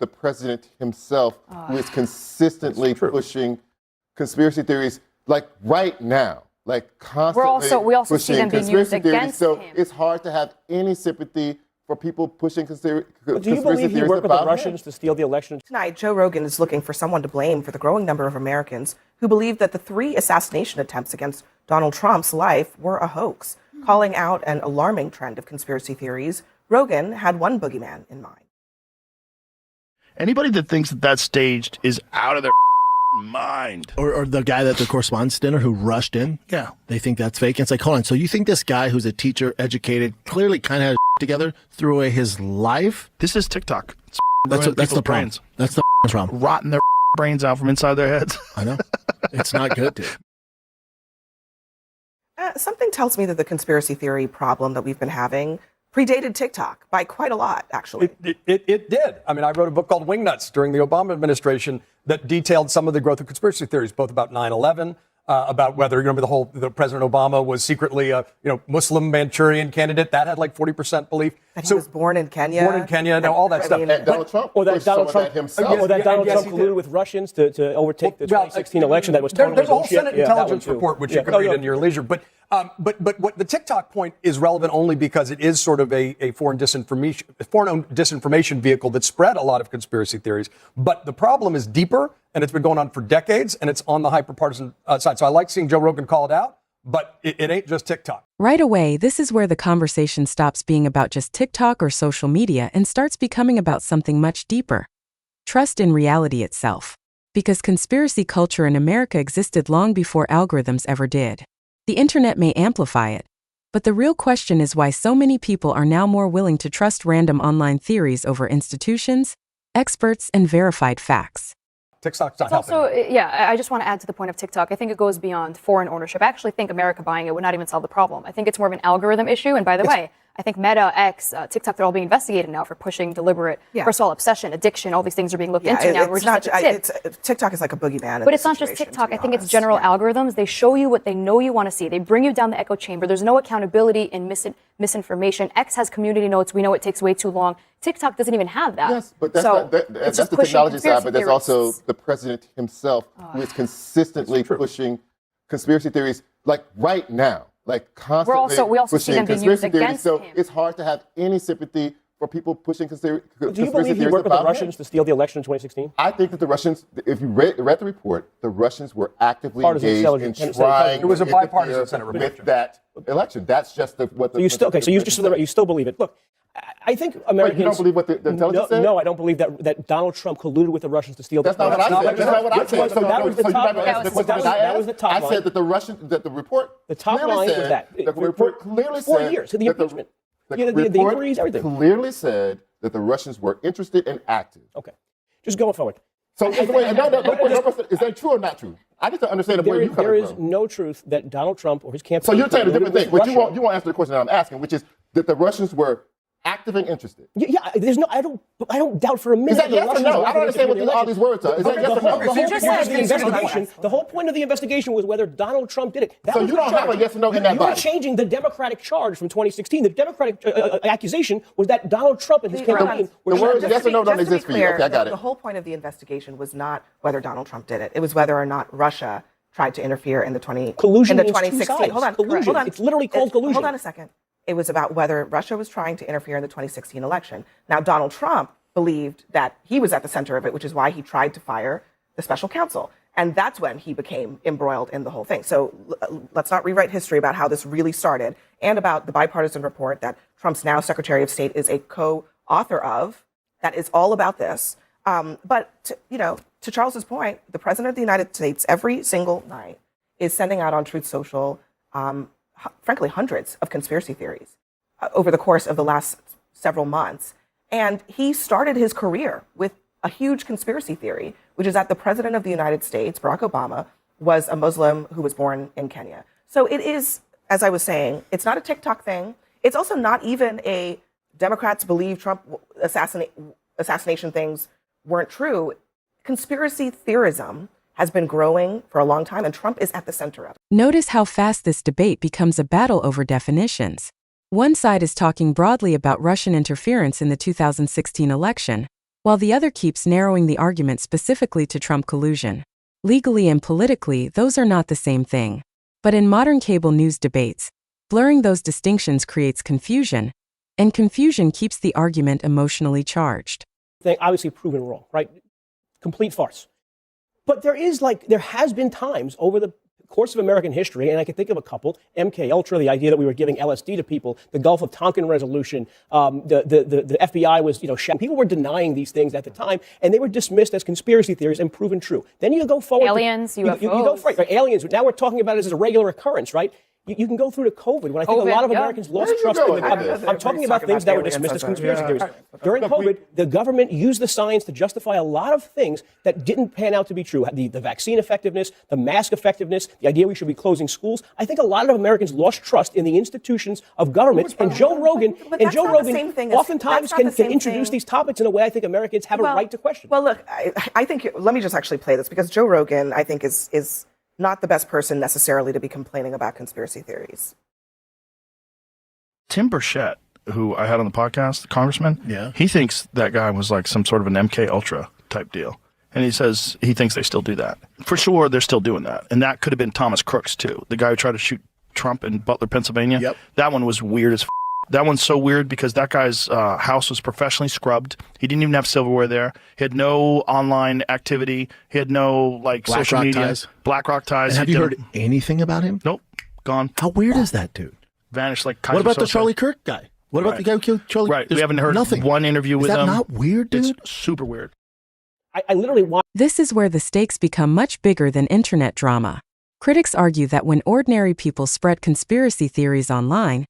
the president himself who is consistently pushing conspiracy theories, like right now, like constantly we also see them being used against so him. it's hard to have any sympathy for people pushing conspiracy theories. Do you believe he worked with the Russians to steal the election? Tonight, Joe Rogan is looking for someone to blame for the growing number of Americans who believe that the 3 assassination attempts against Donald Trump's life were a hoax. Calling out an alarming trend of conspiracy theories, Rogan had one boogeyman in mind. Anybody that thinks that that's staged is out of their mind. Or the guy at the correspondence dinner who rushed in. Yeah. They think that's fake. And it's like, hold on. So you think this guy who's a teacher, educated, clearly kind of had together, threw away his life? This is TikTok. That's the problem. Brains. That's the problem. Rotting their brains out from inside their heads. I know. It's not good, dude. Something tells me that the conspiracy theory problem that we've been having predated TikTok by quite a lot, actually. It did. I mean, I wrote a book called Wingnuts during the Obama administration that detailed some of the growth of conspiracy theories, both about 9/11, about whether, you remember the President Obama was secretly a Muslim Manchurian candidate. That had like 40% belief. That he was born in Kenya. All that stuff. And Donald Trump Or that Donald Trump himself. Or that Donald Trump colluded with Russians to overtake the 2016 election that was totally There's a whole bullshit. Senate intelligence report, which you can read in your leisure. But what the TikTok point is relevant only because it is sort of a foreign disinformation vehicle that spread a lot of conspiracy theories. But the problem is deeper, and it's been going on for decades, and it's on the hyperpartisan side. So I like seeing Joe Rogan call it out, but it ain't just TikTok. Right away, this is where the conversation stops being about just TikTok or social media and starts becoming about something much deeper. Trust in reality itself. Because conspiracy culture in America existed long before algorithms ever did. The internet may amplify it, but the real question is why so many people are now more willing to trust random online theories over institutions, experts, and verified facts. TikTok's not It's helping. also, yeah, I just want to add to the point of TikTok. I think it goes beyond foreign ownership. I actually think America buying it would not even solve the problem. I think it's more of an algorithm issue. And by the way, I think Meta, X, TikTok, they're all being investigated now for pushing deliberate, first of all, obsession, addiction, all these things are being looked into now. TikTok is like a boogeyman. But it's not just TikTok. I think it's general algorithms. They show you what they know you want to see. They bring you down the echo chamber. There's no accountability in misinformation. X has community notes. We know it takes way too long. TikTok doesn't even have that. Yes, but that's the technology side, but there's also the president himself who is consistently pushing conspiracy theories, like right now. Like constantly we also see them being used against him. So it's hard to have any sympathy for people pushing conspiracy theories. Do you believe he worked with the Russians to steal the election in 2016? I think that the Russians, if you read the report, the Russians were actively engaged in trying it was a bipartisan Senate report with that election. That's just what the. So you still believe it? Look, I think Americans. Wait, you don't believe what the intelligence said? No, I don't believe that Donald Trump colluded with the Russians to steal the election. That's not what I said. So that was the top line. That was the top line. I said that the Russians, that the report. The top line was that. The report clearly said. 4 years. The impeachment. The inquiries, everything. Clearly said that the Russians were interested and active. Okay. Just going forward. So, is that true or not true? I need to understand where you come from. There is no truth that Donald Trump or his campaign. So you're saying a different thing, but you won't answer the question that I'm asking, which is that the Russians were active and interested. Yeah, there's no. I don't doubt for a minute. Is that yes or no? I don't understand what all these words are. Is that yes or no? The whole point of the investigation was whether Donald Trump did it. So you don't have a yes or no in that body. You're changing the Democratic charge from 2016. The Democratic accusation was that Donald Trump and his campaign were. The words yes or no don't exist for you. Okay, I got it. The whole point of the investigation was not whether Donald Trump did it. It was whether or not Russia tried to interfere in the 2016. Hold on. Collusion. It's literally called collusion. Hold on a second. It was about whether Russia was trying to interfere in the 2016 election. Now, Donald Trump believed that he was at the center of it, which is why he tried to fire the special counsel. And that's when he became embroiled in the whole thing. So let's not rewrite history about how this really started and about the bipartisan report that Trump's now Secretary of State is a co-author of that is all about this. But, to Charles's point, the President of the United States every single night is sending out on Truth Social frankly, hundreds of conspiracy theories over the course of the last several months. And he started his career with a huge conspiracy theory, which is that the President of the United States, Barack Obama, was a Muslim who was born in Kenya. So it is, as I was saying, it's not a TikTok thing. It's also not even a Democrats believe Trump assassination things weren't true. Conspiracy theorism has been growing for a long time, and Trump is at the center of it. Notice how fast this debate becomes a battle over definitions. One side is talking broadly about Russian interference in the 2016 election, while the other keeps narrowing the argument specifically to Trump collusion. Legally and politically, those are not the same thing. But in modern cable news debates, blurring those distinctions creates confusion, and confusion keeps the argument emotionally charged. Obviously proven wrong, right? Complete farce. But there has been times over the course of American history, and I can think of a couple, MK Ultra, the idea that we were giving LSD to people, the Gulf of Tonkin resolution, the FBI was, people were denying these things at the time, and they were dismissed as conspiracy theories and proven true. Then you go forward. Aliens, UFOs. You go for it, right? Aliens. Now we're talking about it as a regular occurrence, right? You can go through to COVID, when I think a lot of Americans lost trust in the government. I'm talking about things that were dismissed as conspiracy theories. During COVID, the government used the science to justify a lot of things that didn't pan out to be true. The vaccine effectiveness, the mask effectiveness, the idea we should be closing schools. I think a lot of Americans lost trust in the institutions of government. And Joe Rogan oftentimes can introduce these topics in a way I think Americans have a right to question. Well, look, I think, let me just actually play this, because Joe Rogan, I think, is not the best person necessarily to be complaining about conspiracy theories. Tim Burchett, who I had on the podcast, the congressman, he thinks that guy was like some sort of an MK Ultra type deal. And he says he thinks they still do that. For sure, they're still doing that. And that could have been Thomas Crooks, too. The guy who tried to shoot Trump in Butler, Pennsylvania. Yep. That one was weird as f***. That one's so weird because that guy's house was professionally scrubbed. He didn't even have silverware there. He had no online activity. He had no social media. BlackRock ties. And have you heard anything about him? Nope. Gone. How weird is that, dude? Vanished like Kaiser What about the Soze. Charlie Kirk guy? What about the guy who killed Charlie? Right. We haven't heard nothing. One interview with him. Is that not weird, dude? It's super weird. I literally want. This is where the stakes become much bigger than internet drama. Critics argue that when ordinary people spread conspiracy theories online,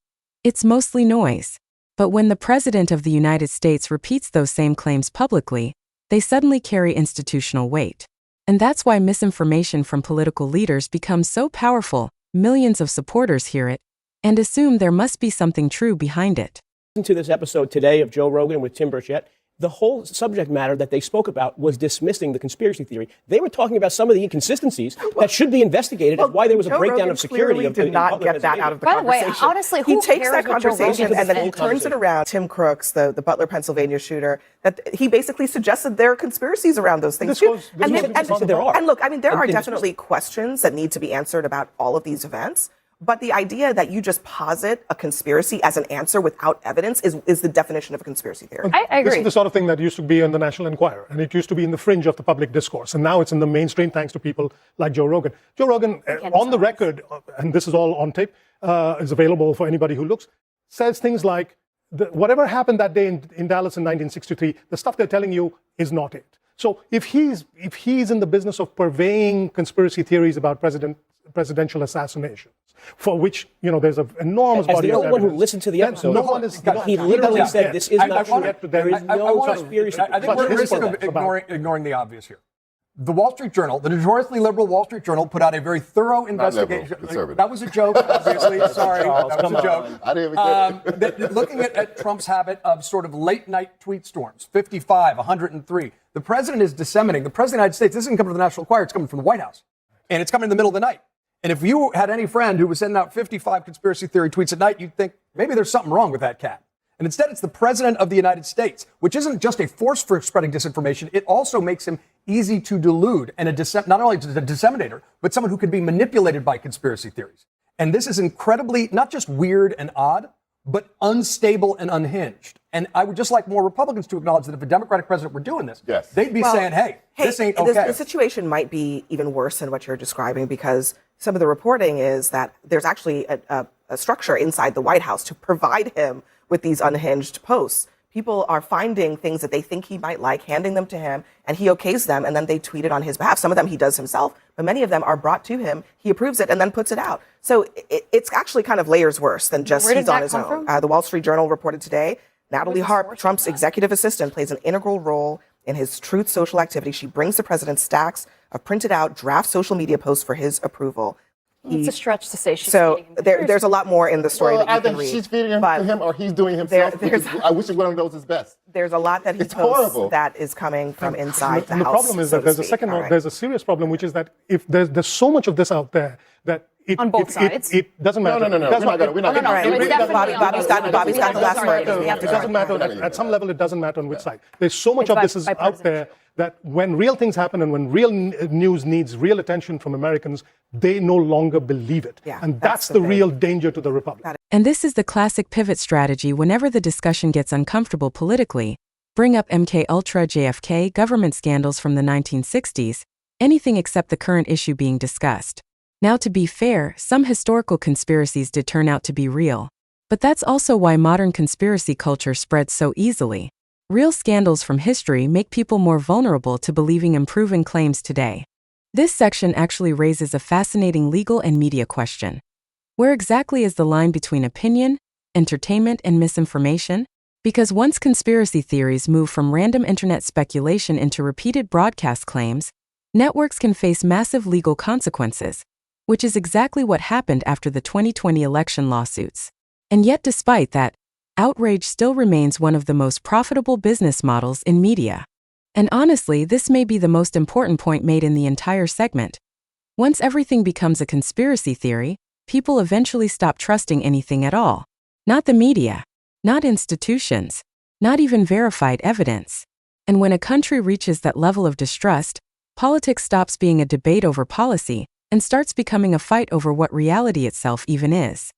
it's mostly noise. But when the President of the United States repeats those same claims publicly, they suddenly carry institutional weight. And that's why misinformation from political leaders becomes so powerful, millions of supporters hear it, and assume there must be something true behind it. Listen to this episode today of Joe Rogan with Tim Burchett. The whole subject matter that they spoke about was dismissing the conspiracy theory. They were talking about some of the inconsistencies that should be investigated, and why there was a breakdown of security. Joe Rogan did not get that out of the By the way, conversation. honestly, who he takes cares that what Joe Rogan conversation and then said? he turns it around. Tim Crooks, the Butler, Pennsylvania shooter, that he basically suggested there are conspiracies around those things too. And look, I mean, there are definitely questions that need to be answered about all of these events. But the idea that you just posit a conspiracy as an answer without evidence is the definition of a conspiracy theory. I agree. This is the sort of thing that used to be in the National Enquirer, and it used to be in the fringe of the public discourse. And now it's in the mainstream thanks to people like Joe Rogan. Joe Rogan, on the record, and this is all on tape, is available for anybody who looks, says things like, whatever happened that day in Dallas in 1963, the stuff they're telling you is not it. So if he's in the business of purveying conspiracy theories about presidential assassinations, for which there's an enormous body of evidence. As the only one who listened to the episode, he literally said this is not true. There is no conspiracy. I think we're at risk of ignoring the obvious here. The Wall Street Journal, the notoriously liberal Wall Street Journal, put out a very thorough investigation. That was a joke, obviously. Sorry, that was a joke. I didn't even get it. Looking at Trump's habit of sort of late-night tweet storms, 55, 103. The president is disseminating. The president of the United States, this isn't coming from the National Enquirer, it's coming from the White House. And it's coming in the middle of the night. And if you had any friend who was sending out 55 conspiracy theory tweets at night, you'd think maybe there's something wrong with that cat. And instead, it's the president of the United States, which isn't just a force for spreading disinformation. It also makes him easy to delude and not only a disseminator, but someone who could be manipulated by conspiracy theories. And this is incredibly not just weird and odd, but unstable and unhinged. And I would just like more Republicans to acknowledge that if a Democratic president were doing this, they'd be saying, hey, this ain't okay. The situation might be even worse than what you're describing, because some of the reporting is that there's actually a structure inside the White House to provide him with these unhinged posts. People are finding things that they think he might like, handing them to him, and he okays them, and then they tweet it on his behalf. Some of them he does himself, but many of them are brought to him. He approves it and then puts it out. So it's actually kind of layers worse than just he's on his own. The Wall Street Journal reported today, Natalie Harp, Trump's executive assistant, plays an integral role in his Truth Social activity. She brings the president stacks of printed out draft social media posts for his approval. It's a stretch to say she's so there's a lot more in the story that you can read. She's feeding him to him, or he's doing himself. I wish one of those is best. There's a lot that he posts that is coming from inside the house. The problem is that there's a serious problem, which is that if there's so much of this out there that On both sides. It doesn't matter. No. We're not going to. Bobby's got the last word. It doesn't matter. At some level, it doesn't matter on which side. There's so much of this is out there that when real things happen and when real news needs real attention from Americans, they no longer believe it. Yeah, and that's the real danger to the republic. And this is the classic pivot strategy whenever the discussion gets uncomfortable politically. Bring up MK Ultra, JFK, government scandals from the 1960s, anything except the current issue being discussed. Now, to be fair, some historical conspiracies did turn out to be real. But that's also why modern conspiracy culture spreads so easily. Real scandals from history make people more vulnerable to believing improving claims today. This section actually raises a fascinating legal and media question. Where exactly is the line between opinion, entertainment, and misinformation? Because once conspiracy theories move from random internet speculation into repeated broadcast claims, networks can face massive legal consequences, which is exactly what happened after the 2020 election lawsuits. And yet, despite that, outrage still remains one of the most profitable business models in media. And honestly, this may be the most important point made in the entire segment. Once everything becomes a conspiracy theory, people eventually stop trusting anything at all. Not the media, not institutions, not even verified evidence. And when a country reaches that level of distrust, politics stops being a debate over policy and starts becoming a fight over what reality itself even is.